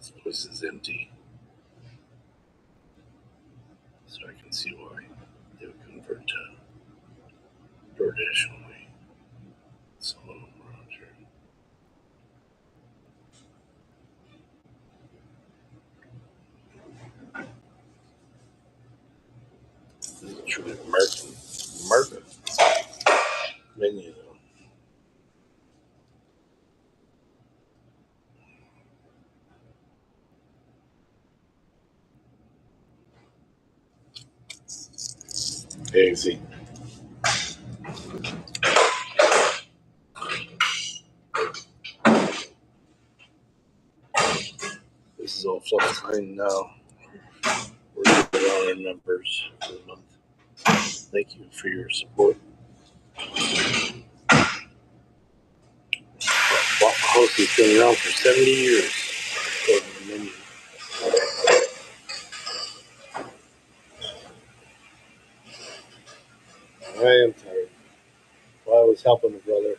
This place is empty. So I can see why they would convert to DoorDash only. Some of them around here. This is a truly American menu, though. Easy. This is all fine now. We're getting on our numbers for the month. Thank you for your support. Waffle House has been around for 70 years, according to the menu. I am tired. Well, I was helping a brother.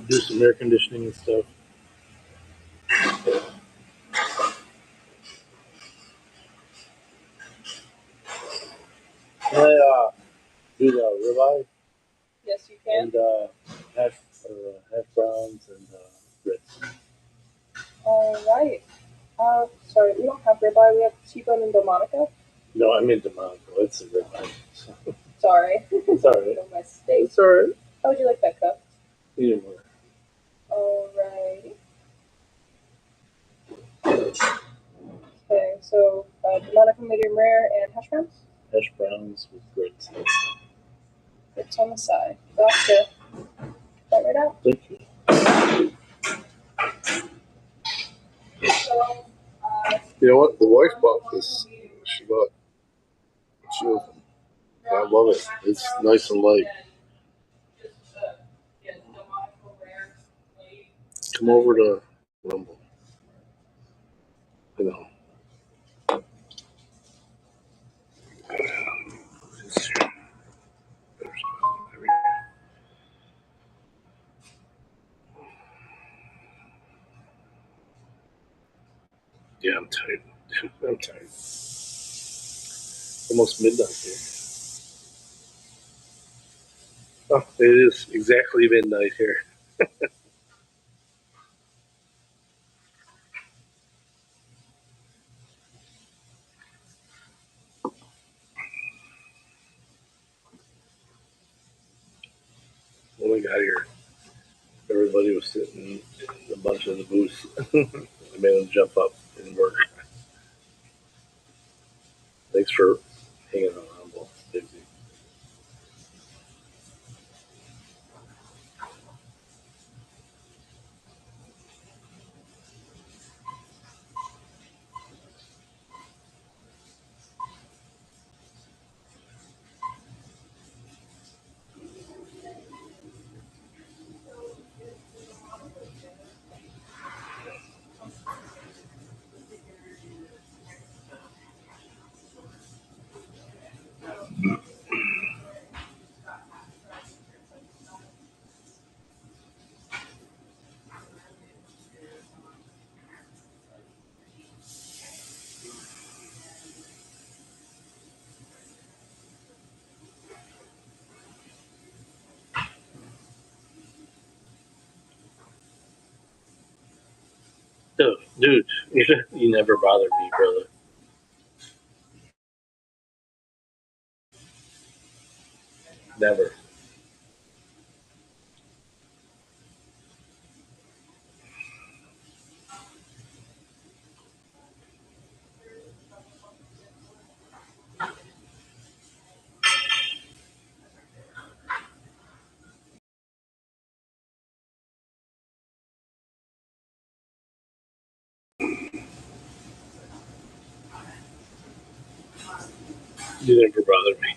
Do some air conditioning and stuff. Can I do the ribeye? Yes, you can. And hash browns and grits. All right. Sorry, we don't have ribeye. We have T-bone and Delmonico. No, I mean Delmonico. It's a ribeye. Sorry. It's all right. No mistake. It's all right. How would you like that cooked? Either way. All right. Okay, so Delmonico medium rare and hash browns? Hash browns with grits. Grits on the side. Gotcha. That right out? Thank you. So, You know what? The wife bought this. She bought two of them. I love it. It's nice and light. Come over to Rumble. You know. Yeah, I'm tired. I'm tired. Almost midnight here. Oh, it is exactly midnight here. When we got here, everybody was sitting in a bunch of the booths. I made them jump up and work. Thanks for hanging on, Rumble. Busy. Dude, you never bothered me, brother. Never. You never bothered me.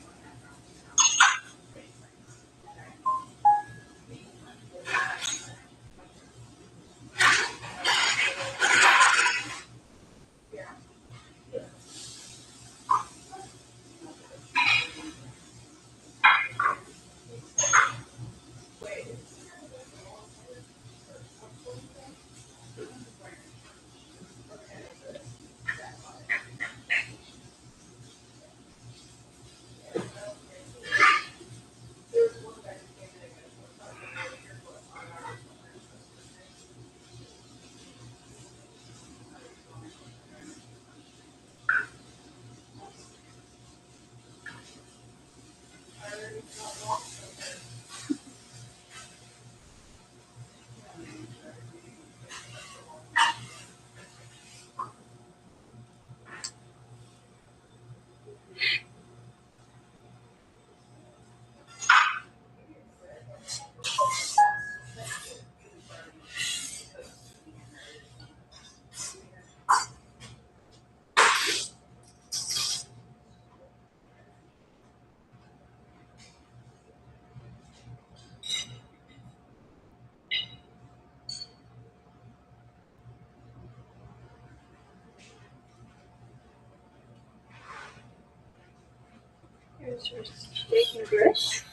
Here's your steak and grits.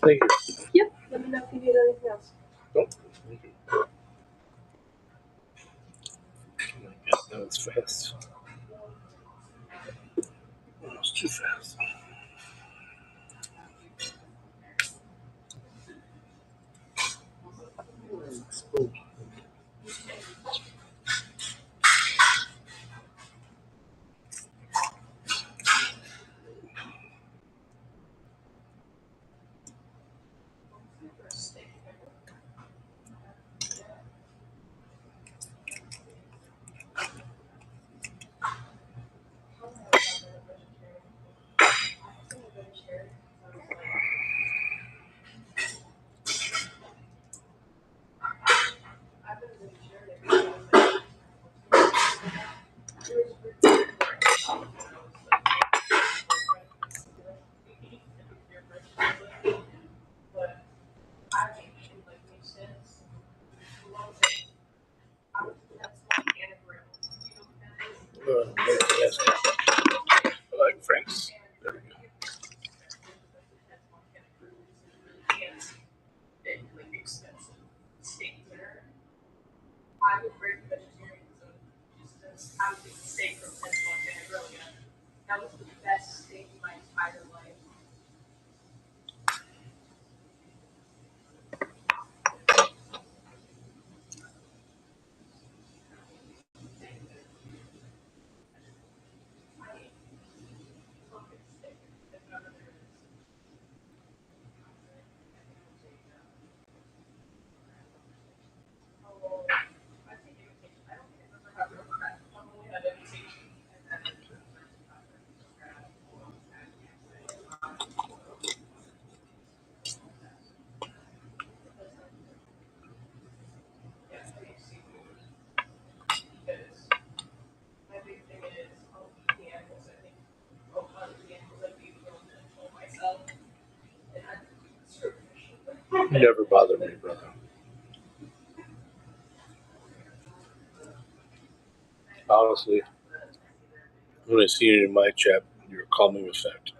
Thank you. Yep. Let me know if you need anything else. Nope. Thank you. Oh my God, that was fast. Almost too fast. Spoon. Yes. Like Frank's. There we go. Never bothered me, brother. Honestly, when I see it in my chat, you're a calming effect.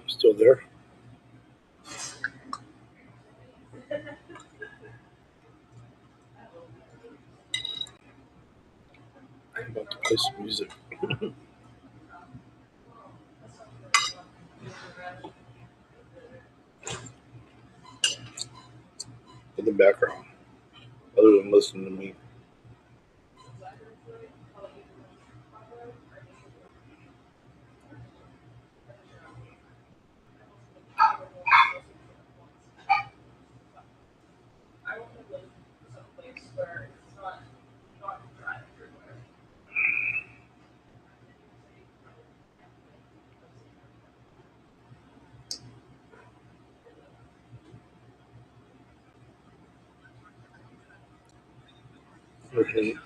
Still there? I'm about to play some music in the background, other than listening to me.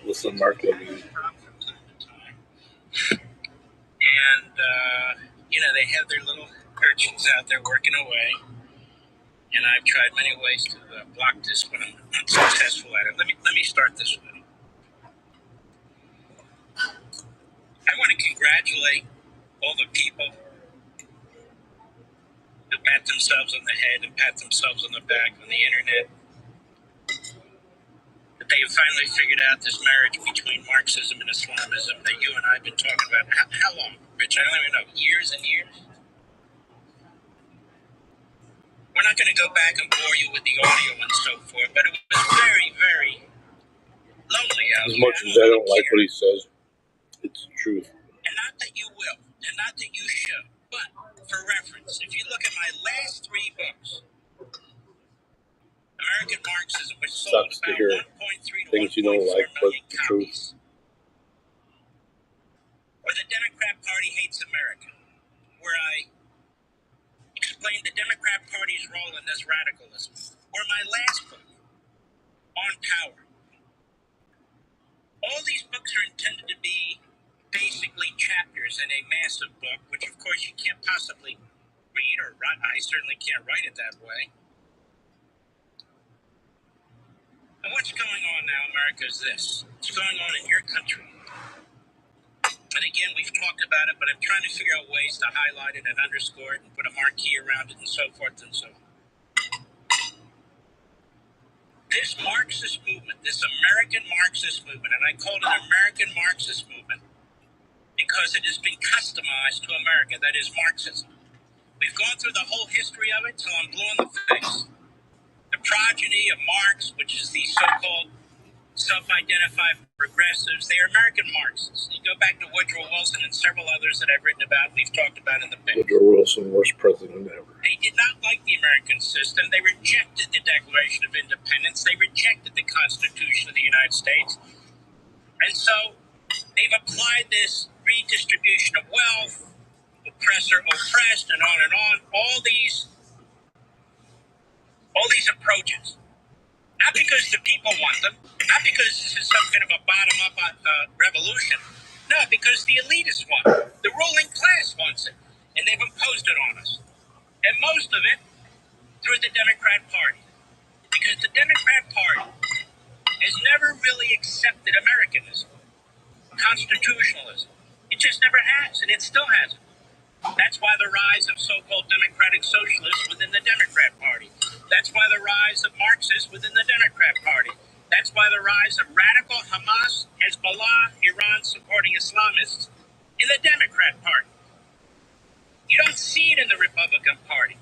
Listen, Mark Levine. And, they have their little urchins out there working away. And I've tried many ways to block this, but I'm unsuccessful at it. Let me start this way. I want to congratulate all the people who pat themselves on the head and pat themselves on the back on the internet. That they have finally figured out this marriage between Marxism and Islamism that you and I have been talking about. How long, Rich? I don't even know. Years and years? We're not going to go back and bore you with the audio and so forth, but it was very, very lonely out here. As here. much as I don't like what he says, it's the truth. And not that you will, and not that you should, but for reference, if you look at my last 3 books, American Marxism, which sold about 1.3 to 1.4 million copies, or The Democrat Party Hates America, where I explained the Democrat Party's role in this radicalism, or my last book, On Power. All these books are intended to be basically chapters in a massive book, which of course you can't possibly read or write. I certainly can't write it that way. And what's going on now, America, is this. What's going on in your country? And again, we've talked about it, but I'm trying to figure out ways to highlight it and underscore it and put a marquee around it and so forth and so on. This Marxist movement, this American Marxist movement, and I call it an American Marxist movement because it has been customized to America, that is Marxism. We've gone through the whole history of it till I'm blue in the face. The progeny of Marx, which is the so-called self-identified progressives, they are American Marxists. You go back to Woodrow Wilson and several others that I've written about, we've talked about in the past. Woodrow Wilson, worst president ever. They did not like the American system. They rejected the Declaration of Independence. They rejected the Constitution of the United States. And so they've applied this redistribution of wealth, oppressor oppressed, and on, all these approaches. Not because the people want them, not because this is some kind of a bottom-up revolution. No, because the elitists want it. The ruling class wants it, and they've imposed it on us. And most of it through the Democrat Party. Because the Democrat Party has never really accepted Americanism, constitutionalism. It just never has, and it still hasn't. That's why the rise of so-called democratic socialists within the Democrat Party. That's why the rise of Marxists within the Democrat Party. That's why the rise of radical Hamas, Hezbollah, Iran-supporting Islamists in the Democrat Party. You don't see it in the Republican Party.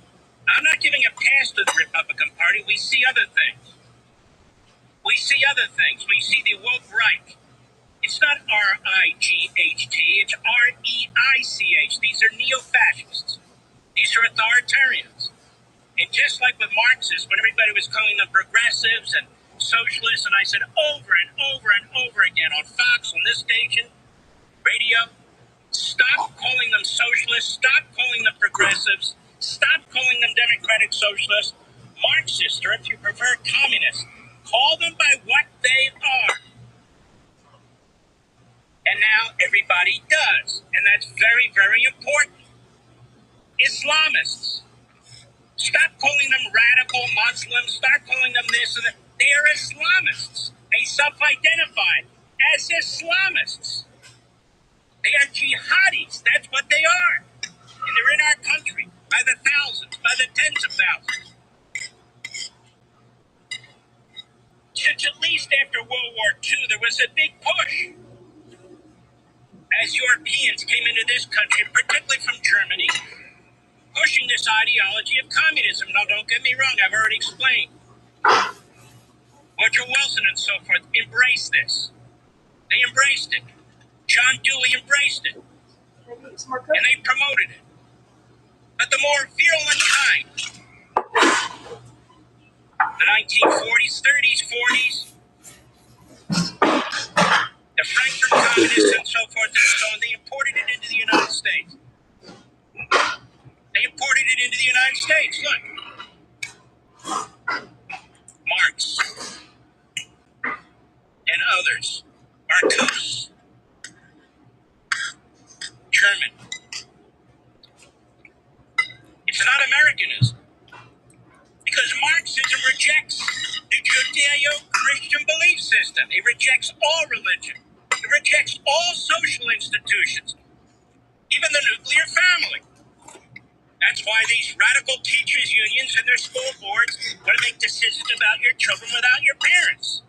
I'm not giving a pass to the Republican Party. We see other things. We see the woke right. It's not R-I-G-H-T, it's R-E-I-C-H. These are neo-fascists. These are authoritarians. And just like with Marxists, when everybody was calling them progressives and socialists, and I said over and over and over again on Fox, on this station, radio, stop calling them socialists, stop calling them progressives, stop calling them democratic socialists, Marxists, or if you prefer, communists. Call them by what they are. And now everybody does. And that's very, very important. Islamists. Stop calling them radical Muslims. Stop calling them this and that. They are Islamists. They self-identify as Islamists. They are jihadis. That's what they are. And they're in our country by the thousands, by the tens of thousands. Since at least after World War II, there was a big push. As Europeans came into this country, particularly from Germany, pushing this ideology of communism. Now, don't get me wrong, I've already explained. Woodrow Wilson and so forth embraced this. They embraced it. John Dewey embraced it. And they promoted it. But the more virulent kind, the 1940s, 30s, 40s, Frankfurt communists and so forth and so on. They imported it into the United States. They imported it into the United States. Look. Marx and others. Marcuse. German. It's not Americanism. Because Marxism rejects the Judeo-Christian belief system. It rejects all religion. It rejects all social institutions, even the nuclear family. That's why these radical teachers' unions and their school boards want to make decisions about your children without your parents.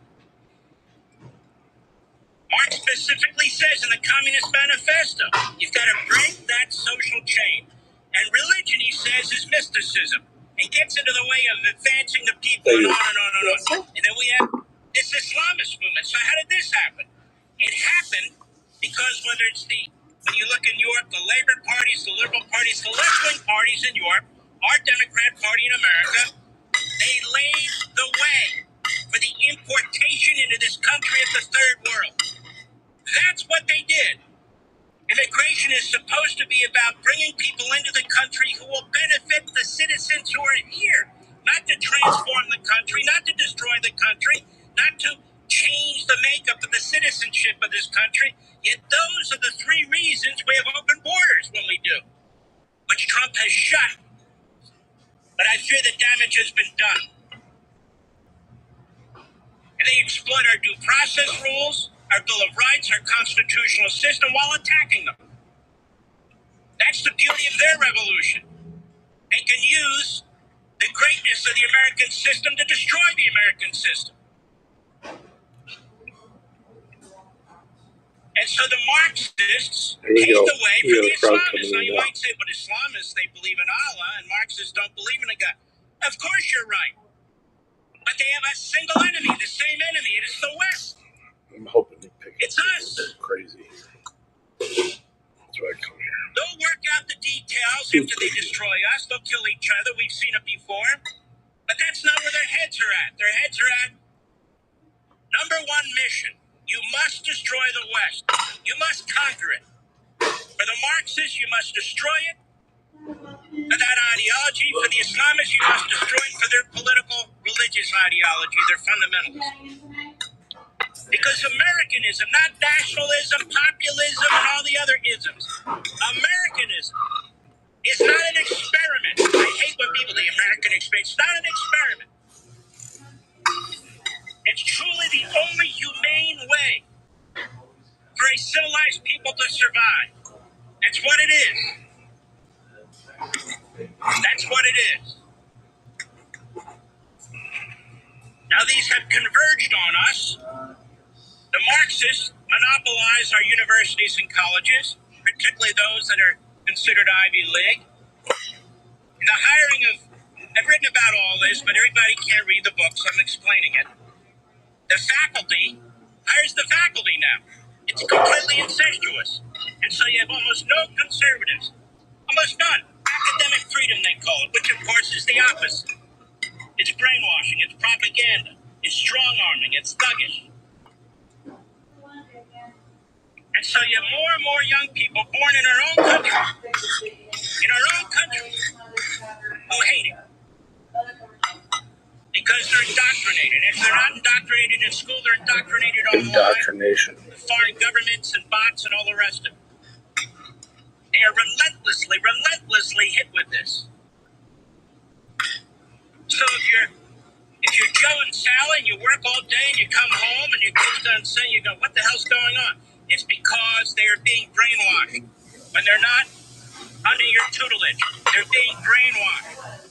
Marx specifically says in the Communist Manifesto, you've got to break that social chain. And religion, he says, is mysticism. And gets into the way of advancing the people and on and on and on. And then we have this Islamist movement. So how did this happen? It happened because when you look in Europe, the Labour parties, the Liberal parties, the left-wing parties in Europe, our Democrat Party in America, they laid the way for the importation into this country of the third world. That's what they did. Immigration is supposed to be about bringing people into the country who will benefit the citizens who are here, not to transform the country, not to destroy the country, not to change the makeup of the citizenship of this country. Yet those are the three reasons we have open borders when we do, which Trump has shut. But I fear the damage has been done. And they exploit our due process rules, our Bill of Rights, our constitutional system while attacking them. That's the beauty of their revolution. They can use the greatness of the American system to destroy the American system. And so the Marxists paved the way for the Islamists. Now you might say, but Islamists, they believe in Allah, and Marxists don't believe in a God. Of course you're right. But they have a single enemy, the same enemy. It is the West. I'm hoping they pick It's us. Crazy. That's why I come here. They'll work out the details after they destroy us. They'll kill each other. We've seen it before. But that's not where their heads are at. Their heads are at number one mission. You must destroy the West. You must conquer it. For the Marxists, you must destroy it. For that ideology, for the Islamists, you must destroy it for their political, religious ideology, their fundamentalism. Because Americanism, not nationalism, populism, and all the other isms. Americanism is not an experiment. I hate when people say American experience. It's not an experiment. It's truly the only humane way for a civilized people to survive. That's what it is. That's what it is. Now these have converged on us. The Marxists monopolize our universities and colleges, particularly those that are considered Ivy League. The hiring of, I've written about all this, but everybody can't read the book, so I'm explaining it. The faculty hires the faculty now. It's completely incestuous. And so you have almost no conservatives. Almost none. Academic freedom, they call it, which of course is the opposite. It's brainwashing, it's propaganda, it's strong-arming, it's thuggish. And so you have more and more young people born in our own country, who hate it. Because they're indoctrinated. If they're not indoctrinated in school, they're indoctrinated online. Indoctrination. With foreign governments and bots and all the rest of it. They are relentlessly hit with this. So if you're Joe and Sally and you work all day and you come home and your kids done saying, you go, what the hell's going on? It's because they are being brainwashed. When they're not under your tutelage, they're being brainwashed.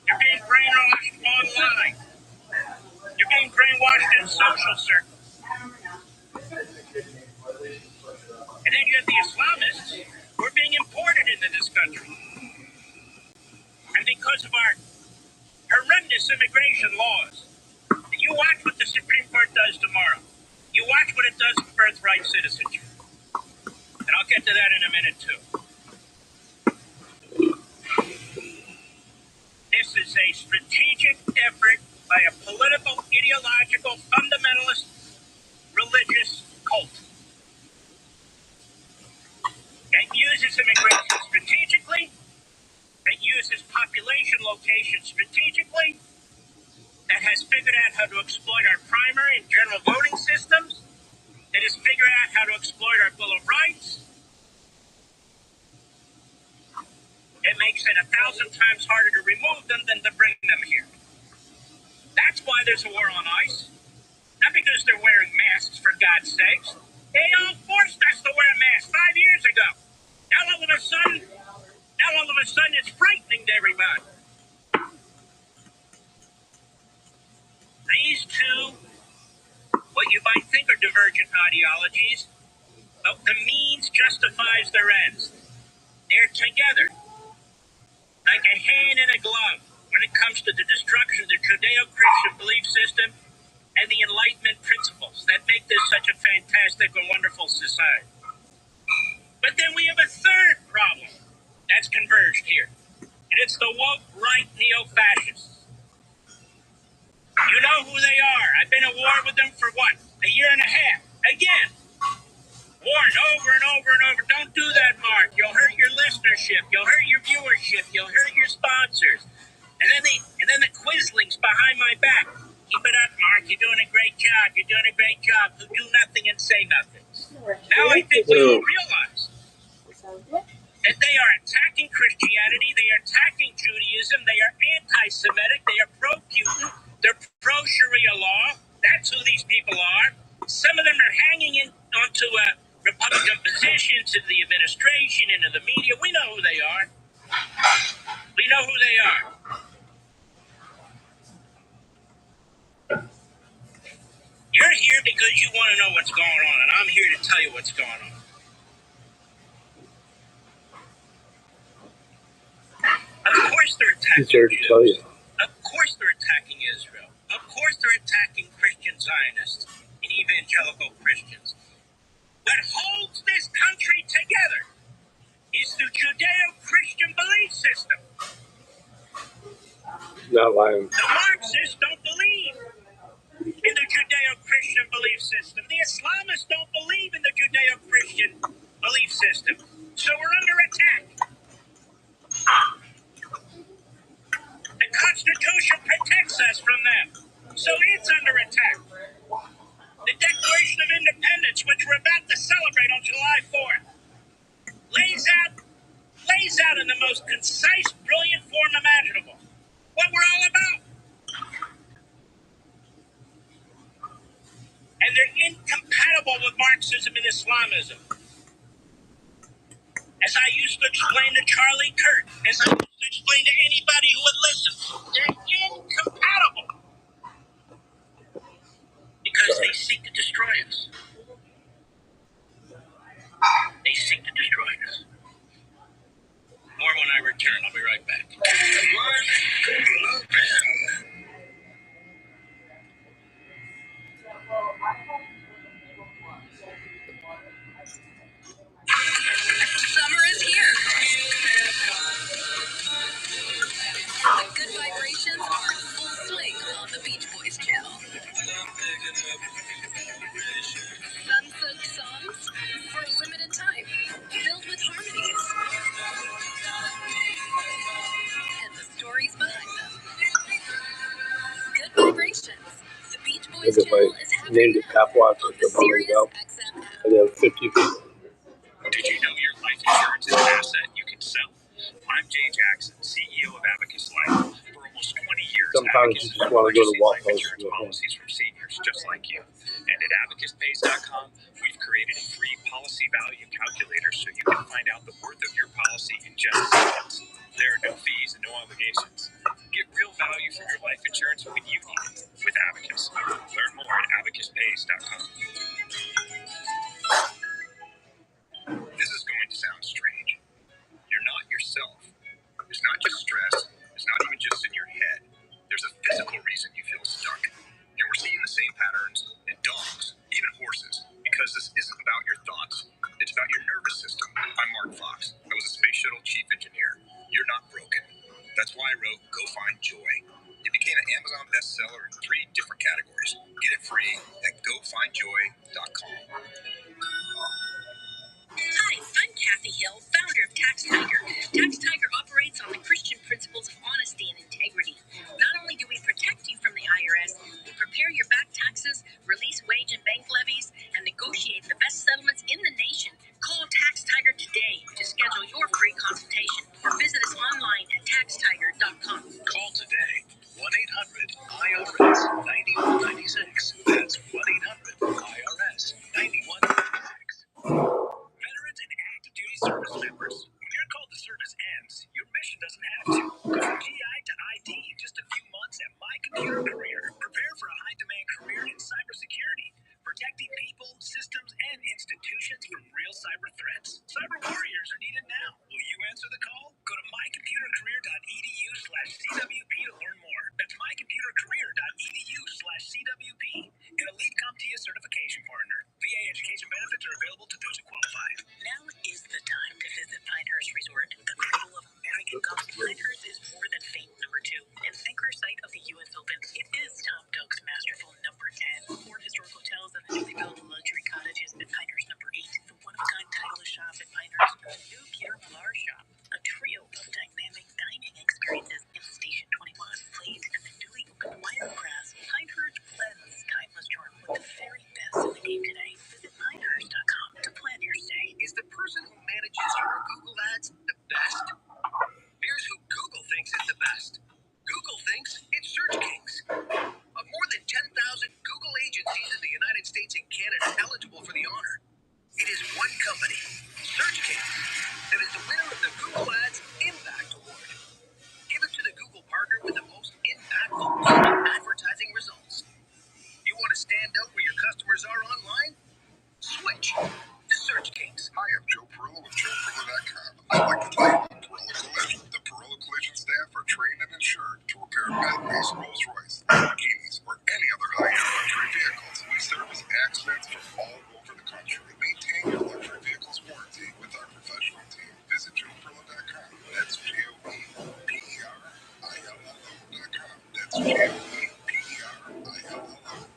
They're being brainwashed online. They're being brainwashed in social circles. And then you have the Islamists who are being imported into this country. And because of our horrendous immigration laws, and you watch what the Supreme Court does tomorrow. You watch what it does with birthright citizenship. And I'll get to that in a minute, too. This is a strategic effort by a political, ideological, fundamentalist, religious cult. organization strategically that has figured out how to exploit our primary and general voting systems, that has figured out how to exploit our Bill of Rights. It makes it 1,000 times harder to remove them than to bring them here. That's why there's a war on ICE. Not because they're wearing masks, for God's sakes. They all forced us to wear masks 5 years ago. Now all of a sudden, it's frightening to everybody. These two, what you might think are divergent ideologies, but the means justifies their ends. They're together, like a hand in a glove, when it comes to the destruction of the Judeo-Christian belief system and the Enlightenment principles that make this such a fantastic and wonderful society. But then we have a third problem that's converged here, and it's the woke right neo-fascists. You know who they are. I've been at war with them for what? A year and a half. Again. Warn over and over and over. Don't do that, Mark. You'll hurt your listenership. You'll hurt your viewership. You'll hurt your sponsors. And then the Quizlings behind my back. Keep it up, Mark. You're doing a great job. You're doing a great job. Who do nothing and say nothing. Now I think we all realize that they are attacking Christianity. They are attacking Judaism. They are anti-Semitic. They are pro-Putin. They're pro-Sharia law. That's who these people are. Some of them are hanging in onto Republican positions in the administration, into the media. We know who they are. We know who they are. You're here because you want to know what's going on, and I'm here to tell you what's going on. Of course they're attacking Jews. Of course they're attacking Israel. Of course they're attacking Christian Zionists and evangelical Christians. What holds this country together is the Judeo-Christian belief system. Not lying. The Marxists don't believe in the Judeo-Christian belief system. The Islamists don't believe in the Judeo-Christian belief system. So we're under attack. The Constitution protects us from them. So it's under attack. The Declaration of Independence, which we're about to celebrate on July 4th, lays out in the most concise, brilliant form imaginable what we're all about. And they're incompatible with Marxism and Islamism. As I used to explain to Charlie Kirk, as I used to explain to anybody who would listen, they're incompatible. Because they seek to destroy us. They seek to destroy us. More when I return. I'll be right back. Summer is here. The good vibrations are in full swing on the Beach Boys channel. Sun-soaked songs for a limited time, filled with harmonies. And the stories behind them. Good vibrations. The Beach Boys channel is happening Named it Cop Watch on with the the public Sirius out. XM app. I have 50 people. Did you know your life insurance is an asset you can sell? I'm Jay Jackson, CEO of Abacus Life. For almost 20 years, Sometimes Abacus you just want to go to Waffle House insurance policies from seniors just like you. And at abacuspays.com, we've created a free policy value calculator so you can find out the worth of your policy in just seconds. There are no fees and no obligations. Get real value from your life insurance when you need it with Abacus. Learn more at abacuspays.com. This is going to sound strange. You're not yourself. It's not just stress. It's not even just in your head. There's a physical reason you feel stuck. And we're seeing the same patterns in dogs, even horses, because this isn't about your thoughts. It's about your nervous system. I'm Mark Fox. I was a space shuttle chief engineer. You're not broken. That's why I wrote Go Find Joy. It became an Amazon bestseller in 3 different categories. Get it free at gofindjoy.com. Hi, I'm Kathy Hill, founder of Tax Tiger. Tax Tiger operates on the Christian principles of honesty and integrity. release wage and bank levies, and negotiate the best settlements in the nation. Call Tax Tiger today to schedule your free consultation or visit us online at taxtiger.com. Call today. 1-800-IRS-9196. That's 1-800-IRS-9196. Veterans and active duty service members, when your call to service ends, your mission doesn't have to. Go from GI to ID in just a few months at My Computer Career. Prepare for a high-demand career in cybersecurity, protecting people, systems, and institutions from real cyber threats. Cyber warriors are needed now. Will you answer the call? Go to mycomputercareer.edu/CWP to learn more. That's mycomputercareer.edu/CWP. An elite CompTIA certification partner. VA education benefits are available to those who qualify. Now is the time to visit Pinehurst Resort. The cradle of American golf, Pinehurst is more than fate number 2 and anchor site of the U.S. Open. It is Tom Doak's masterful number 10. 4 historic hotels and a newly built luxury cottages at Pinehurst number 8. The one-of-a-kind Titleist shop at Pinehurst. A new Pierre Millar shop. A trio of dynamic dining experiences in Station 21. Plate and the newly opened Wiregrass. Pinehurst blends timeless charm with the very best in the game today. Visit Pinehurst.com to plan your stay. Is the person who manages your Google ads the best? Here's who Google thinks is the best. Google thinks it's Search Kings. Of more than 10,000 Google agencies in the United States and Canada eligible for the honor, it is one company, Search Kings, that is the winner of the Google Ads Impact Award. Give it to the Google partner with the most impactful Google advertising results. You want to stand out where your customers are online? Switch to Search Kings. Hi, I'm Joe Perillo with JoePerillo.com. I'd like to tell you about Perillo Collision. The Perillo Collision staff are trained and insured to repair Bentleys, Rolls-Royce, Lamborghinis, or any other high-end luxury vehicles. We service accidents from all over the country. Maintain your luxury vehicle's warranty with our professional team. Visit JoePerillo.com. That's JoePerillo.com. That's JoePerillo.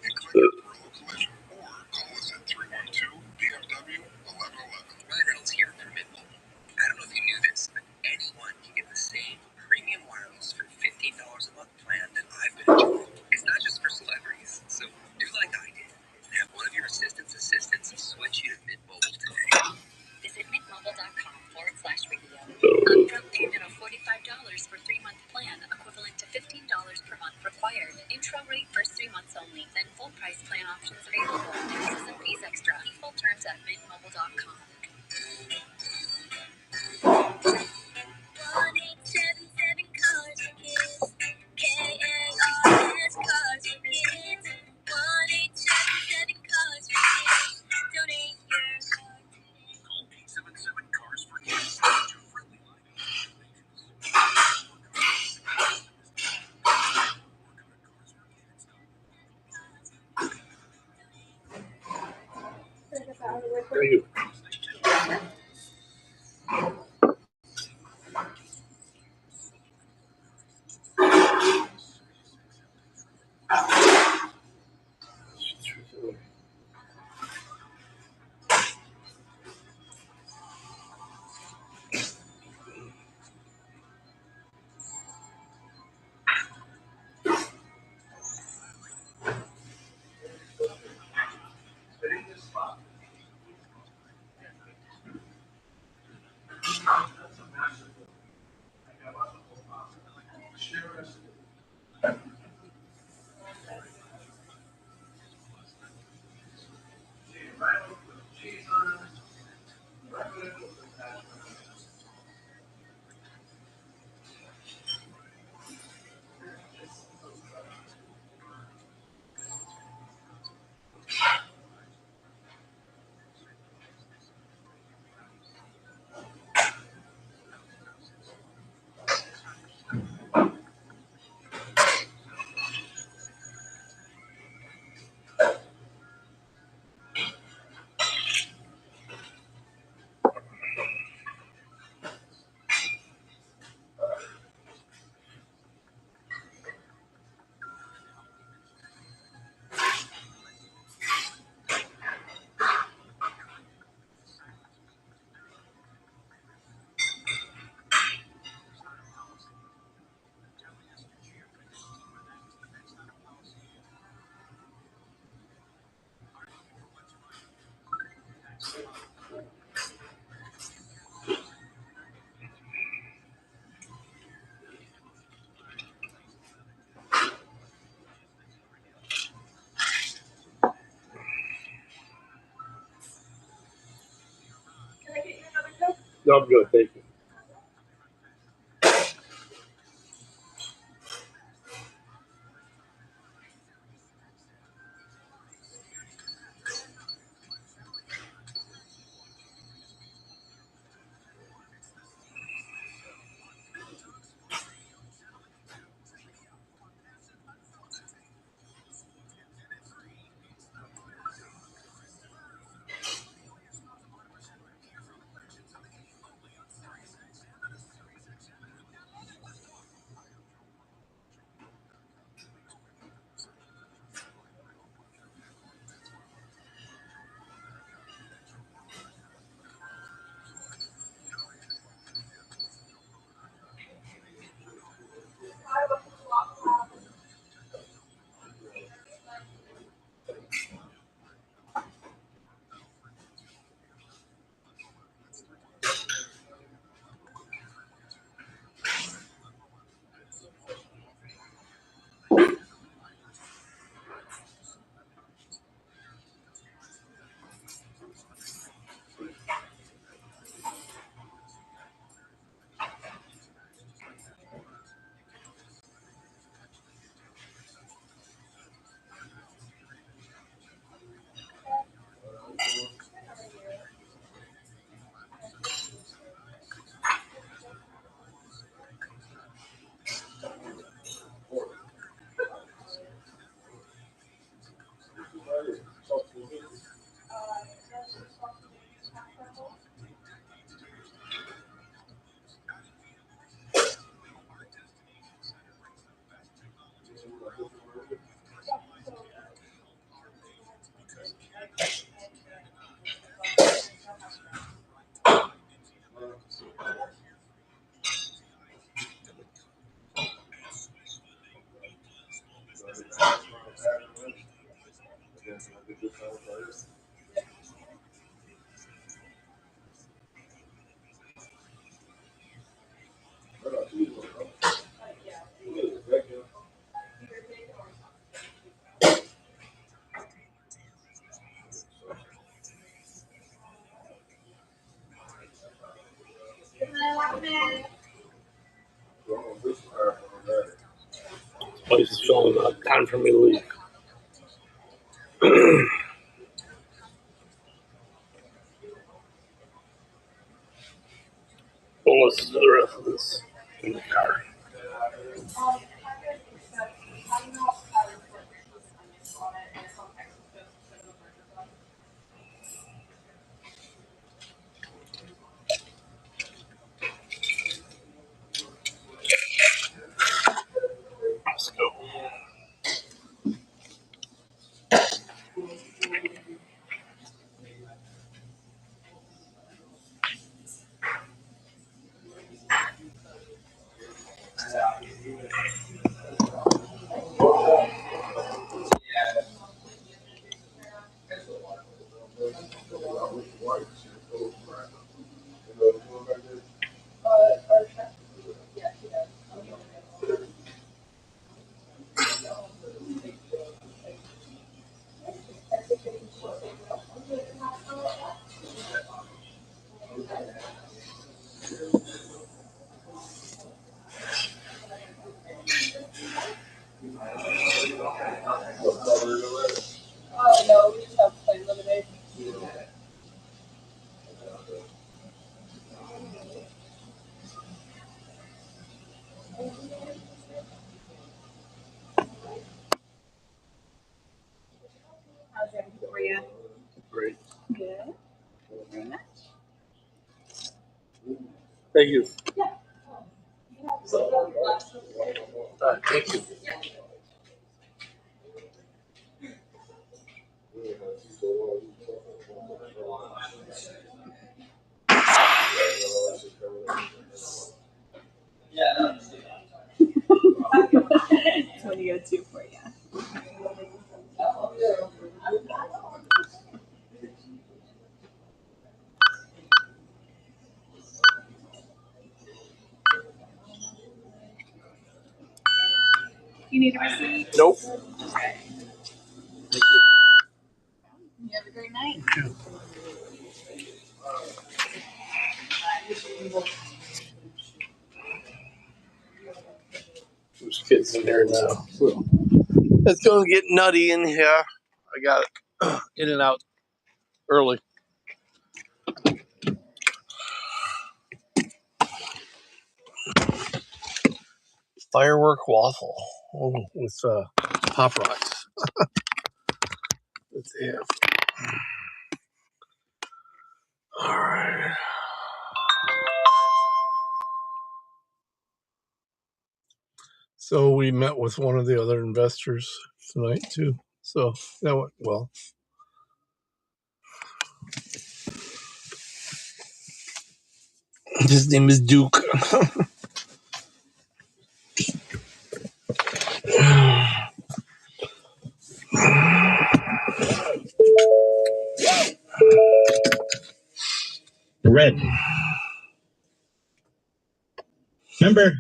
And click on Perillo Collision or call us at 312 BMW 1111. Ryan Reynolds here from Mint Mobile. I don't know if you knew this, but anyone can get the same premium wireless for $15 a month plan that I've been enjoying. It's not just for celebrities, so do like I did and have one of your assistants switch you to Mint Mobile today. Visit mintmobile.com/radio. Upfront payment of $45 for 3-month plan, equivalent to $15 per month required. Intro rate first 3 months only. Then full price plan options available. Taxes and fees extra. Full terms at mintmobile.com. 1877 Cars for Kids. KARS Cars for Kids. 1877 Cars for Kids. Donate your car today. Call 877 Cars for Kids. Your friendly line. Thank you. No, I'm good. Thank you. Place is showing time for me to leave. We'll listen to the rest of this in the car. Let's go. No, we just have plain lemonade. How's everything for you? Great. Good. Very much. Thank you. Thank you. What do you go to for you? You need a receipt? Nope. Okay. Thank you. You have a great night. You too. There's kids in here now. So it's going to get nutty in here. I got in and out early. Firework waffle with Pop Rocks. Let's have. All right. So we met with one of the other investors tonight too. So that went well. His name is Duke. Red. Remember?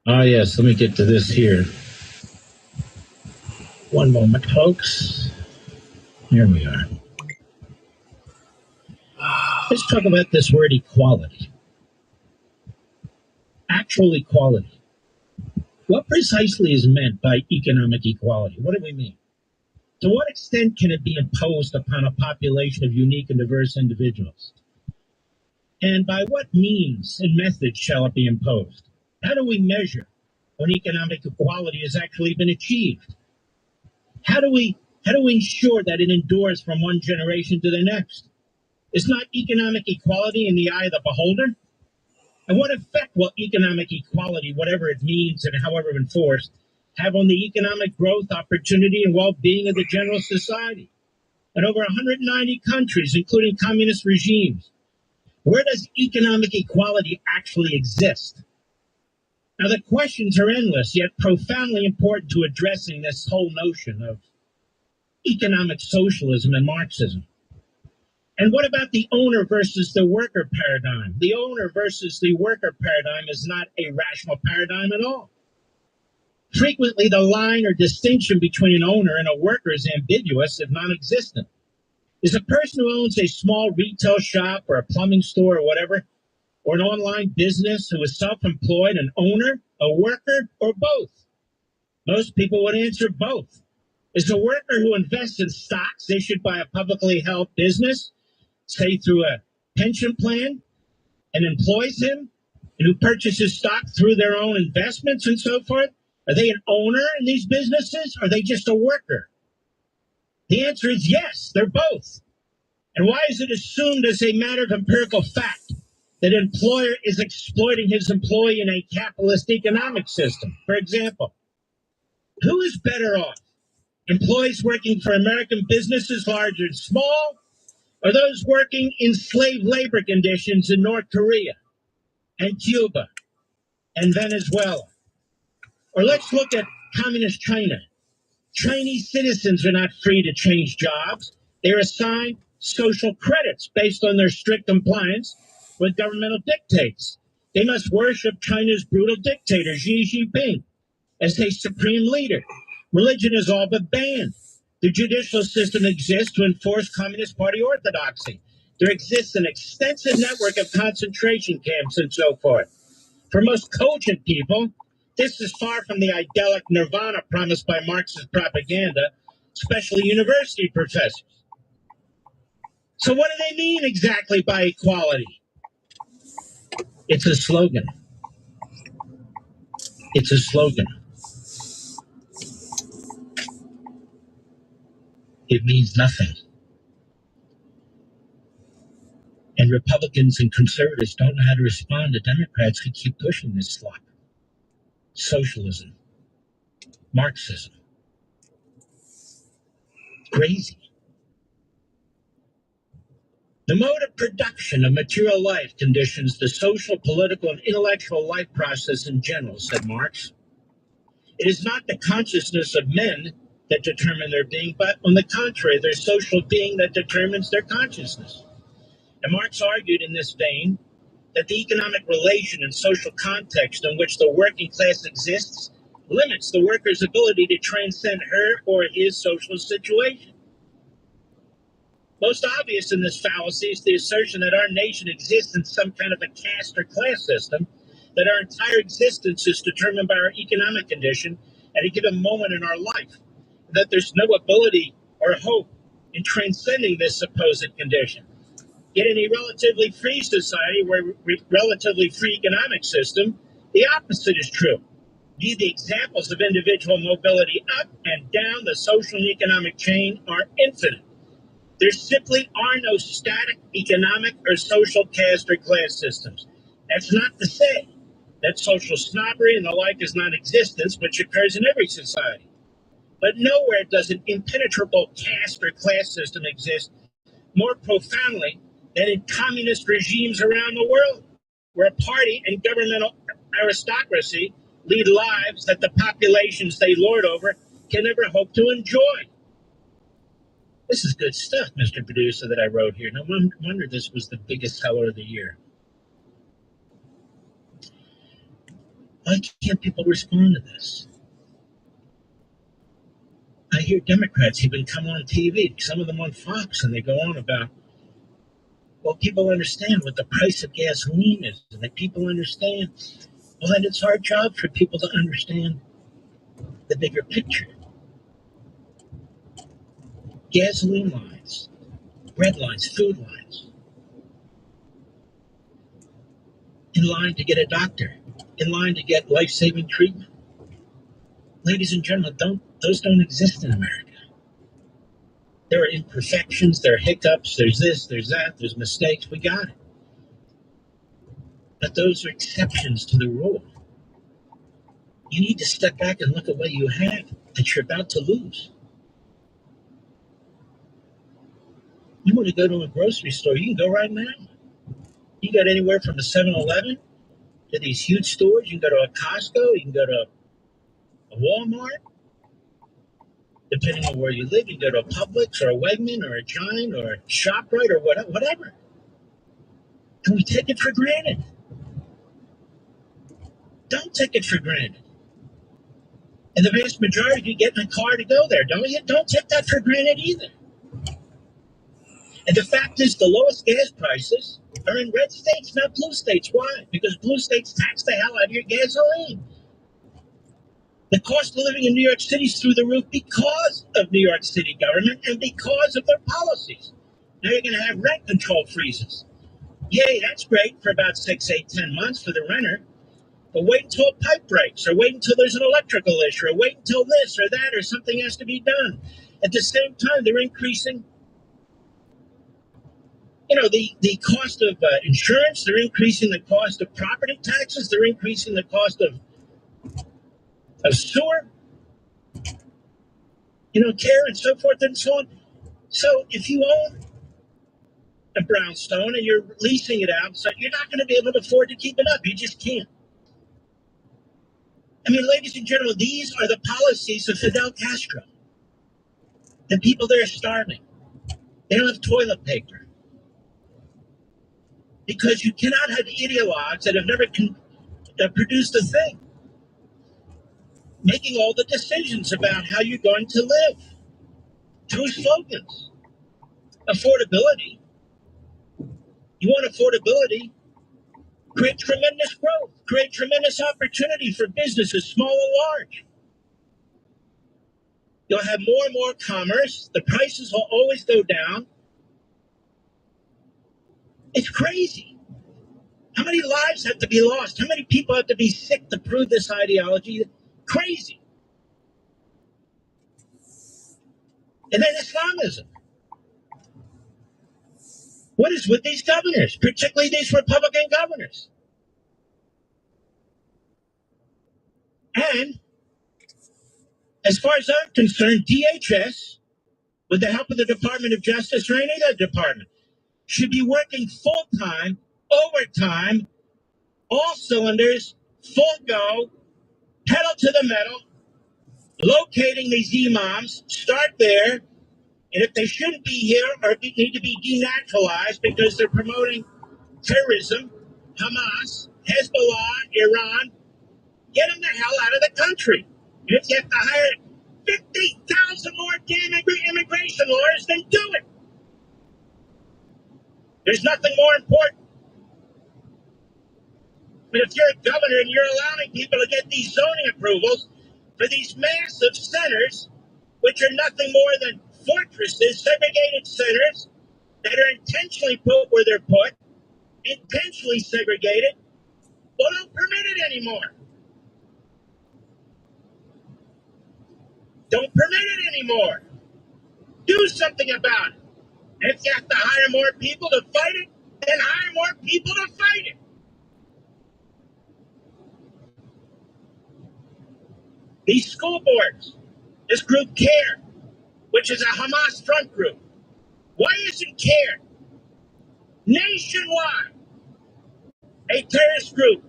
Oh, yes, let me get to this here. One moment, folks. Here we are. Let's talk about this word equality. Actual equality. What precisely is meant by economic equality? What do we mean? To what extent can it be imposed upon a population of unique and diverse individuals? And by what means and methods shall it be imposed? How do we measure when economic equality has actually been achieved? How do we ensure that it endures from one generation to the next? Is not economic equality in the eye of the beholder? And what effect will economic equality, whatever it means and however enforced, have on the economic growth, opportunity, and well-being of the general society? In over 190 countries, including communist regimes, where does economic equality actually exist? Now, the questions are endless, yet profoundly important to addressing this whole notion of economic socialism and Marxism. And what about the owner versus the worker paradigm? The owner versus the worker paradigm is not a rational paradigm at all. Frequently, the line or distinction between an owner and a worker is ambiguous, if non-existent. Is a person who owns a small retail shop or a plumbing store or whatever, or an online business who is self-employed, an owner, a worker, or both? Most people would answer both. Is a worker who invests in stocks issued by a publicly held business, say through a pension plan, and employs him, and who purchases stock through their own investments and so forth? Are they an owner in these businesses, or are they just a worker? The answer is yes, they're both. And why is it assumed as a matter of empirical fact that an employer is exploiting his employee in a capitalist economic system? For example, who is better off? Employees working for American businesses, large and small, or those working in slave labor conditions in North Korea and Cuba and Venezuela? Or let's look at communist China. Chinese citizens are not free to change jobs. They're assigned social credits based on their strict compliance with governmental dictates. They must worship China's brutal dictator, Xi Jinping, as a supreme leader. Religion is all but banned. The judicial system exists to enforce Communist Party orthodoxy. There exists an extensive network of concentration camps and so forth. For most cogent people, this is far from the idyllic nirvana promised by Marxist propaganda, especially university professors. So what do they mean exactly by equality? It's a slogan. It's a slogan. It means nothing. And Republicans and conservatives don't know how to respond to Democrats who keep pushing this slop. Socialism. Marxism. Crazy. The mode of production of material life conditions the social, political, and intellectual life process in general, said Marx. It is not the consciousness of men that determine their being, but on the contrary, their social being that determines their consciousness. And Marx argued in this vein that the economic relation and social context in which the working class exists limits the worker's ability to transcend her or his social situation. Most obvious in this fallacy is the assertion that our nation exists in some kind of a caste or class system, that our entire existence is determined by our economic condition at a given moment in our life, that there's no ability or hope in transcending this supposed condition. Yet in a relatively free society where relatively free economic system, the opposite is true. These the examples of individual mobility up and down the social and economic chain are infinite. There simply are no static economic or social caste or class systems. That's not to say that social snobbery and the like is non-existence, which occurs in every society. But nowhere does an impenetrable caste or class system exist more profoundly than in communist regimes around the world, where a party and governmental aristocracy lead lives that the populations they lord over can never hope to enjoy. This is good stuff, Mr. Producer, that I wrote here. No wonder this was the biggest seller of the year. Why can't people respond to this? I hear Democrats even come on TV, some of them on Fox, and they go on about, well, people understand what the price of gasoline is, and that people understand. Well, then it's our job for people to understand the bigger picture. Gasoline lines, bread lines, food lines, in line to get a doctor, in line to get life-saving treatment. Ladies and gentlemen, those don't exist in America. There are imperfections, there are hiccups, there's this, there's that, there's mistakes, we got it. But those are exceptions to the rule. You need to step back and look at what you have that you're about to lose. You want to go to a grocery store, you can go right now. You got anywhere from a 7-Eleven to these huge stores. You can go to a Costco, you can go to a Walmart. Depending on where you live, you can go to a Publix or a Wegman or a Giant or a ShopRite or whatever. And we take it for granted. Don't take it for granted. And the vast majority of you get in a car to go there, don't you? Don't take that for granted either. And the fact is, the lowest gas prices are in red states, not blue states. Why? Because blue states tax the hell out of your gasoline. The cost of living in New York City is through the roof because of New York City government and because of their policies. Now you're going to have rent control freezes. Yay, that's great for about 6, 8, 10 months for the renter. But wait until a pipe breaks, or wait until there's an electrical issue, or wait until this or that, or something has to be done. At the same time, they're increasing, the cost of insurance. They're increasing the cost of property taxes. They're increasing the cost of sewer, care and so forth and so on. So if you own a brownstone and you're leasing it out, so you're not going to be able to afford to keep it up. You just can't. I mean, ladies and gentlemen, these are the policies of Fidel Castro. The people there are starving. They don't have toilet paper. Because you cannot have ideologues that have never produced a thing making all the decisions about how you're going to live. Two slogans. Affordability. You want affordability? Create tremendous growth. Create tremendous opportunity for businesses, small and large. You'll have more and more commerce. The prices will always go down. It's crazy. How many lives have to be lost? How many people have to be sick to prove this ideology? Crazy. And then Islamism. What is with these governors, particularly these Republican governors? And as far as I'm concerned, DHS, with the help of the Department of Justice or any other department, should be working full-time, overtime, all cylinders, full go, pedal to the metal, locating these imams, start there, and if they shouldn't be here or need to be denaturalized because they're promoting terrorism, Hamas, Hezbollah, Iran, get them the hell out of the country. And if you have to hire 50,000 more damn immigration lawyers, then do it. There's nothing more important. But if you're a governor and you're allowing people to get these zoning approvals for these massive centers, which are nothing more than fortresses, segregated centers that are intentionally put where they're put, intentionally segregated, well, don't permit it anymore. Don't permit it anymore. Do something about it. And if you have to hire more people to fight it, then hire more people to fight it. These school boards, this group CARE, which is a Hamas front group, why isn't CARE nationwide a terrorist group?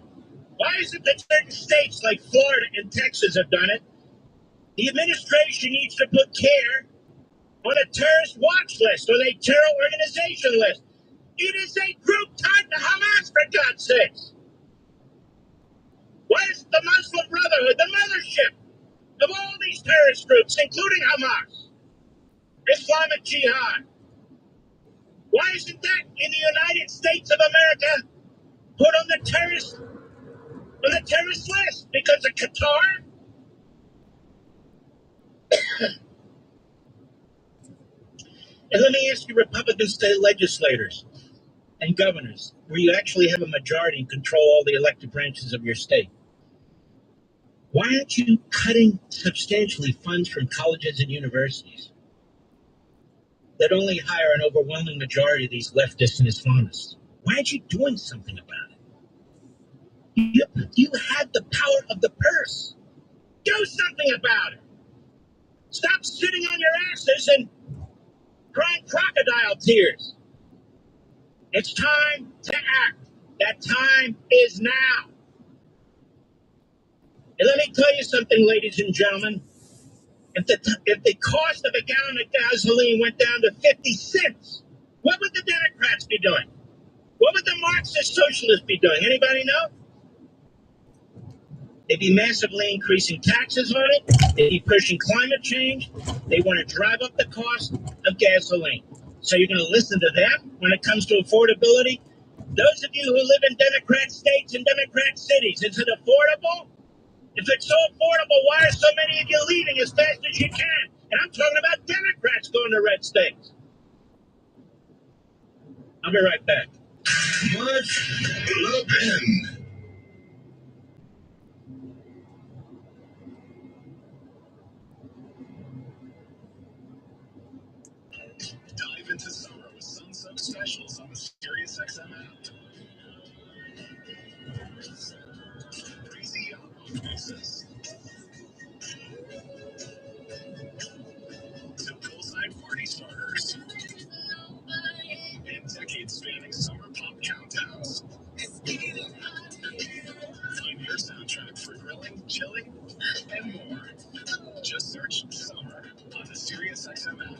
Why is it that certain states like Florida and Texas have done it? The administration needs to put CARE on a terrorist watch list, on a terror organization list. It is a group tied to Hamas, for God's sakes. Why is the Muslim Brotherhood the mothership of all these terrorist groups, including Hamas, Islamic Jihad? Why isn't that in the United States of America put on the terrorist list? Because of Qatar? And let me ask you, Republican state legislators and governors, where you actually have a majority and control all the elected branches of your state, why aren't you cutting substantially funds from colleges and universities that only hire an overwhelming majority of these leftists and Islamists? Why aren't you doing something about it? You have the power of the purse. Do something about it. Stop sitting on your asses and crying crocodile tears. It's time to act. That time is now. And let me tell you something, ladies and gentlemen. If the cost of a gallon of gasoline went down to 50 cents, what would the Democrats be doing? What would the Marxist socialists be doing? Anybody know? They'd be massively increasing taxes on it. They'd be pushing climate change. They want to drive up the cost of gasoline. So you're going to listen to them when it comes to affordability? Those of you who live in Democrat states and Democrat cities, is it affordable? If it's so affordable, why are so many of you leaving as fast as you can? And I'm talking about Democrats going to red states. I'll be right back. March Le Pen. Dive into summer with sun-soaked specials on the SiriusXM app. Crazy yacht races. To poolside party starters. And decade-spanning summer pop countdowns. Find your soundtrack for grilling, chilling, and more. Just search Summer on the SiriusXM app.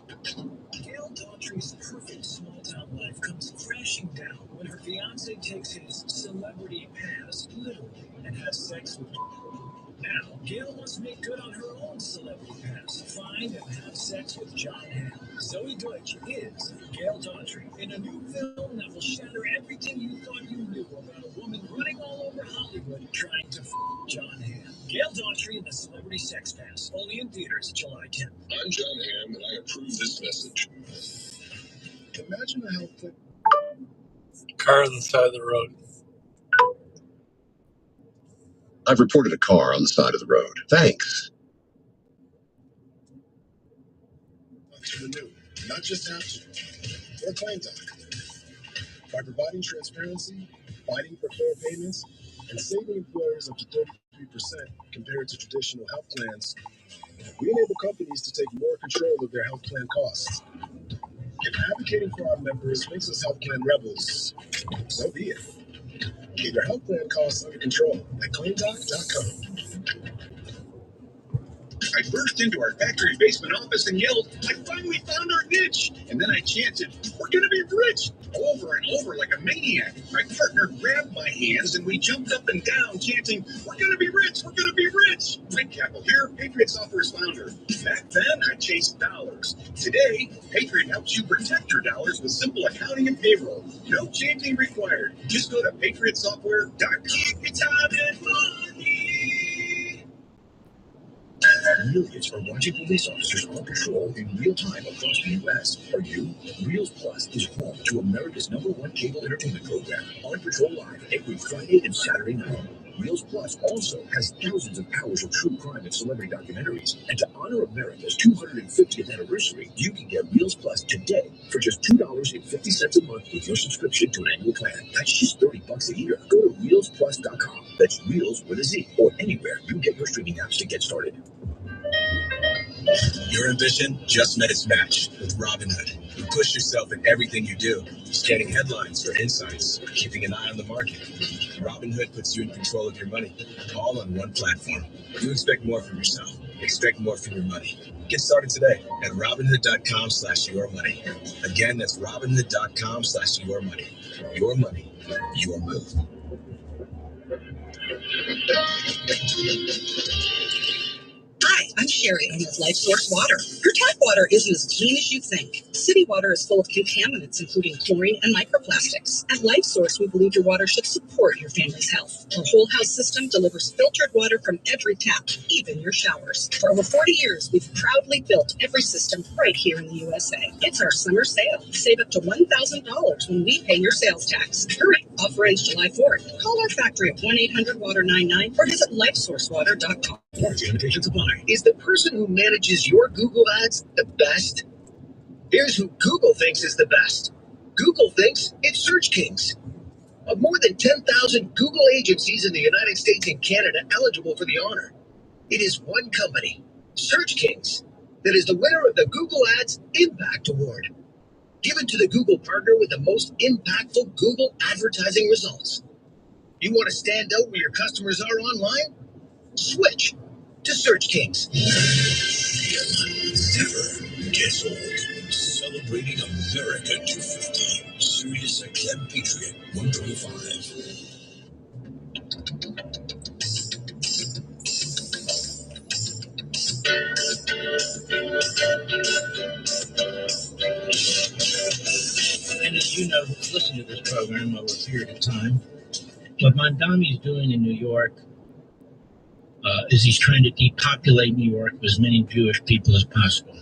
Gail Daughtry's perfect small-town life comes crashing down when her fiance takes his celebrity past literally and has sex with her. Now, Gail must make good on her own celebrity past, find and have sex with John Hamm. Zoe Deutsch is Gail Daughtry in a new film that will shatter everything you thought you knew about a woman running all over Hollywood trying to John Hamm. Gail Daughtry and the Celebrity Sex Pass, only in theaters July 10th. I'm John Hamm, and I approve this message. Imagine a health plan. Car on the side of the road. I've reported a car on the side of the road. Thanks. To renew, not just have to, or claim doc. By providing transparency, fighting for fair payments, and saving employers up to 33% compared to traditional health plans, we enable companies to take more control of their health plan costs. If advocating for our members makes us health plan rebels, so be it. Get your health plan costs under control at claimdoc.com. I burst into our factory basement office and yelled, "I finally found our niche!" And then I chanted, "We're gonna be rich!" over and over like a maniac. My partner grabbed my hands and we jumped up and down chanting, "We're gonna be rich! We're gonna be rich!" Mike Capel here, Patriot Software's founder. Back then, I chased dollars. Today, Patriot helps you protect your dollars with simple accounting and payroll. No chanting required. Just go to patriotsoftware.com. It's having money. Millions are watching police officers on patrol in real time across the U.S. Are you? Reels Plus is home to America's #1 cable entertainment program, On Patrol Live, every Friday and Saturday night. Reels Plus also has thousands of hours of true crime and celebrity documentaries. And to honor America's 250th anniversary, you can get Reels Plus today for just $2.50 a month with your subscription to an annual plan. That's just $30 a year. Go to ReelsPlus.com. That's Reels with a Z, or anywhere you get your streaming apps to get started. Your ambition just met its match with Robinhood. You push yourself in everything you do, scanning headlines for insights, keeping an eye on the market. Robinhood puts you in control of your money, all on one platform. You expect more from yourself. Expect more from your money. Get started today at Robinhood.com/yourmoney. Again, that's Robinhood.com/yourmoney. Your money, your move. Hi, I'm Sherry. I love Life Source Water. Your tap water isn't as clean as you think. City water is full of contaminants, including chlorine and microplastics. At Life Source, we believe your water should support your family's health. Our whole house system delivers filtered water from every tap, even your showers. For over 40 years, we've proudly built every system right here in the USA. It's our summer sale. Save up to $1,000 when we pay your sales tax. Hurry! Offer ends July 4th. Call our factory at 1-800-WATER-99 or visit LifeSourceWater.com. Limitations apply. Is the person who manages your Google ads the best? Here's who Google thinks is the best. Google thinks it's Search Kings. Of more than 10,000 Google agencies in the United States and Canada eligible for the honor, it is one company, Search Kings, that is the winner of the Google Ads Impact Award, given to the Google partner with the most impactful Google advertising results. You want to stand out where your customers are online? Switch to Search Kings. Never gets old. Celebrating America 250. Sirius XM Patriot 125. And as you know, listen to this program over a period of time. What Mondami's doing in New York is he's trying to depopulate New York with as many Jewish people as possible.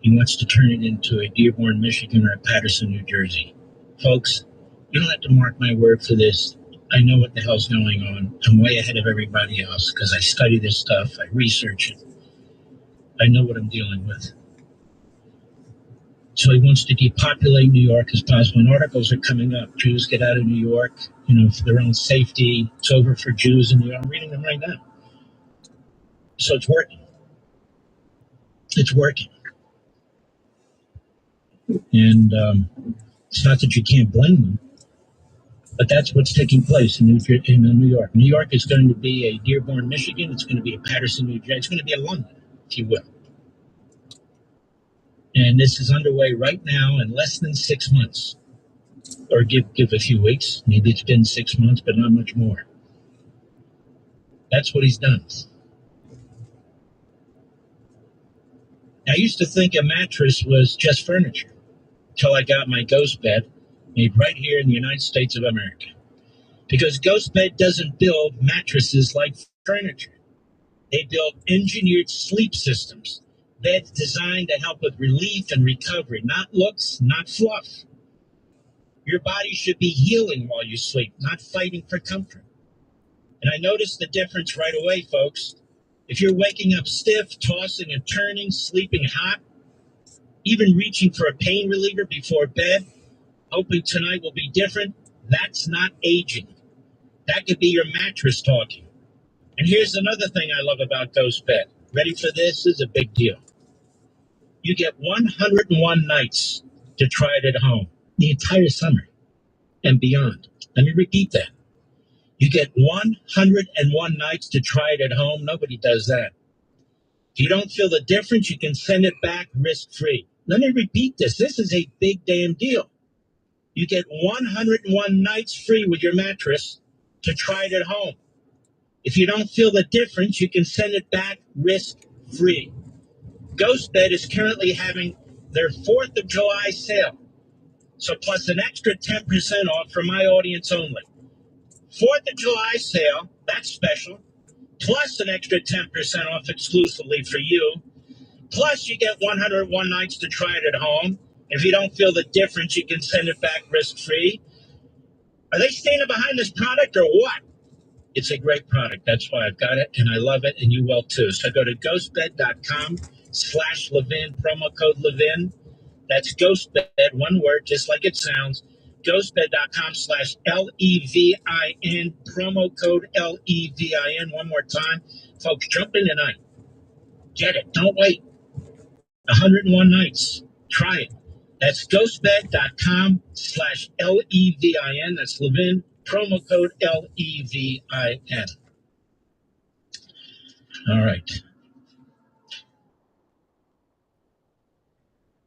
He wants to turn it into a Dearborn, Michigan, or a Paterson, New Jersey. Folks, you don't have to mark my word for this. I know what the hell's going on. I'm way ahead of everybody else because I study this stuff. I research it. I know what I'm dealing with. So he wants to depopulate New York as possible. And articles are coming up. Jews get out of New York, for their own safety. It's over for Jews in New York. I'm reading them right now. So it's working. It's working. And it's not that you can't blame them, but that's what's taking place in New York. New York is going to be a Dearborn, Michigan. It's going to be a Paterson, New Jersey. It's going to be a London, if you will. And this is underway right now in less than 6 months. Or give a few weeks. Maybe it's been 6 months, but not much more. That's what he's done. I used to think a mattress was just furniture until I got my ghost bed made right here in the United States of America. Because Ghost Bed doesn't build mattresses like furniture. They build engineered sleep systems. Beds designed to help with relief and recovery, not looks, not fluff. Your body should be healing while you sleep, not fighting for comfort. And I noticed the difference right away, folks. If you're waking up stiff, tossing and turning, sleeping hot, even reaching for a pain reliever before bed, hoping tonight will be different, that's not aging. That could be your mattress talking. And here's another thing I love about Ghost Bed. Ready for this? This is a big deal. You get 101 nights to try it at home, the entire summer and beyond. Let me repeat that. You get 101 nights to try it at home. Nobody does that. If you don't feel the difference, you can send it back risk-free. Let me repeat this. This is a big damn deal. You get 101 nights free with your mattress to try it at home. If you don't feel the difference, you can send it back risk-free. GhostBed is currently having their 4th of July sale. So plus an extra 10% off for my audience only. 4th of July sale, that's special. Plus an extra 10% off exclusively for you. Plus you get 101 nights to try it at home. If you don't feel the difference, you can send it back risk-free. Are they standing behind this product or what? It's a great product. That's why I've got it, and I love it, and you will too. So go to ghostbed.com/Levin, promo code Levin. That's GhostBed, one word, just like it sounds. Ghostbed.com/LEVIN, promo code LEVIN. One more time. Folks, jump in tonight. Get it. Don't wait. 101 nights. Try it. That's ghostbed.com/LEVIN. That's Levin, promo code LEVIN. All right.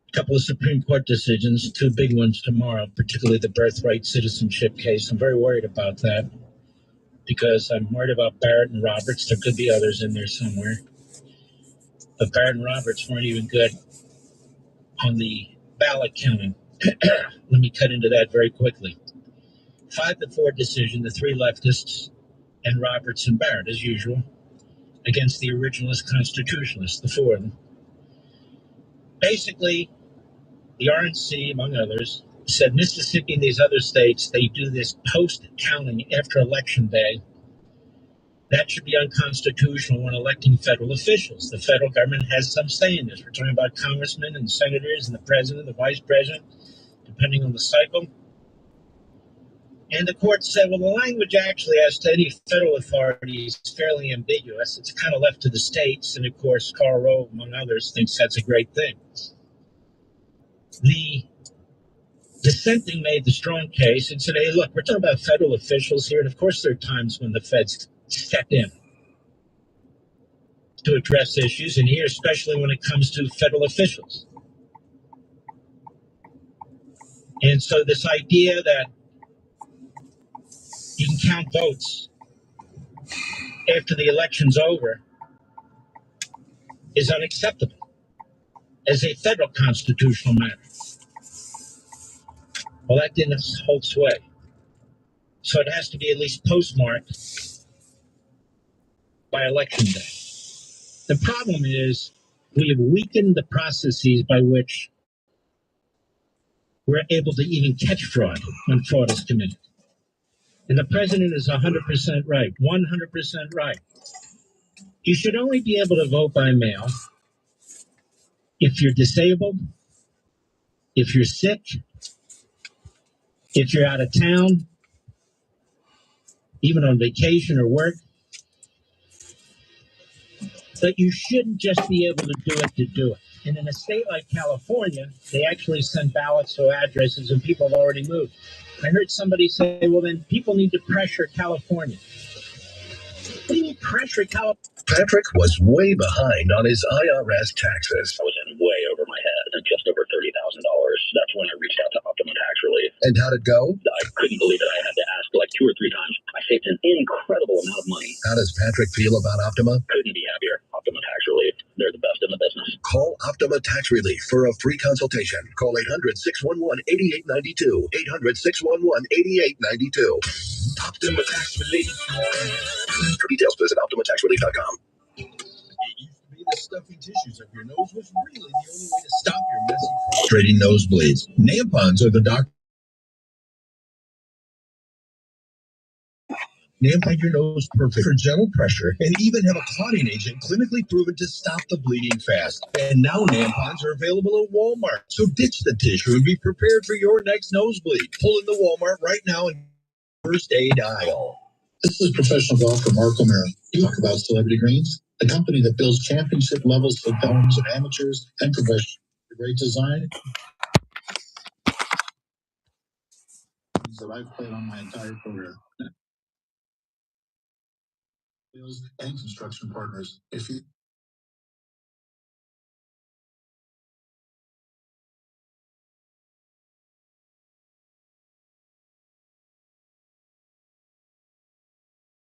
A couple of Supreme Court decisions, 2 big ones tomorrow, particularly the birthright citizenship case. I'm very worried about that because I'm worried about Barrett and Roberts. There could be others in there somewhere. But Barrett and Roberts weren't even good on the ballot counting. Let me cut into that very quickly. 5-4 decision, the 3 leftists and Roberts and Barrett, as usual, against the originalist constitutionalists, the 4 of them. Basically, the RNC, among others, said Mississippi and these other states, they do this post-counting after Election Day. That should be unconstitutional when electing federal officials. The federal government has some say in this. We're talking about congressmen and senators and the president, the vice president, depending on the cycle. And the court said, well, the language actually as to any federal authority is fairly ambiguous. It's kind of left to the states. And of course, Karl Rove, among others, thinks that's a great thing. The dissenting made the strong case and said, hey, look, we're talking about federal officials here. And of course, there are times when the feds step in to address issues. And here, especially when it comes to federal officials. And so this idea that you can count votes after the election's over is unacceptable as a federal constitutional matter. Well, that didn't hold sway. So it has to be at least postmarked by Election Day. The problem is we have weakened the processes by which we're able to even catch fraud when fraud is committed. And the president is 100% right, 100% right. You should only be able to vote by mail if you're disabled, if you're sick, if you're out of town, even on vacation or work. But you shouldn't just be able to do it. And in a state like California, they actually send ballots to addresses and people have already moved. I heard somebody say, well, then people need to pressure California. What do you mean pressure California? Patrick was way behind on his IRS taxes. I was in way over my head at just over $30,000. That's when I reached out to Optima Tax Relief. And how'd it go? I couldn't believe it. I had to ask like 2 or 3 times. I saved an incredible amount of money. How does Patrick feel about Optima? Couldn't be happier. Optima Tax Relief. They're the best in the business. Call Optima Tax Relief for a free consultation. Call 800-611-8892. 800-611-8892. Optima Tax Relief. For details, visit OptimaTaxRelief.com. It used to be the stuffy tissues of your nose was really the only way to stop your messy, frustrating nosebleeds. Nampons are the doctor. Nampon your nose perfect for gentle pressure and even have a clotting agent clinically proven to stop the bleeding fast. And now Nampons are available at Walmart. So ditch the tissue and be prepared for your next nosebleed. Pull in the Walmart right now and first aid aisle. This is professional golfer Mark O'Meara. You talk about Celebrity Greens, the company that builds championship levels for homes of amateurs and professionals. Great design that I've played on my entire career. Sales and construction partners. If you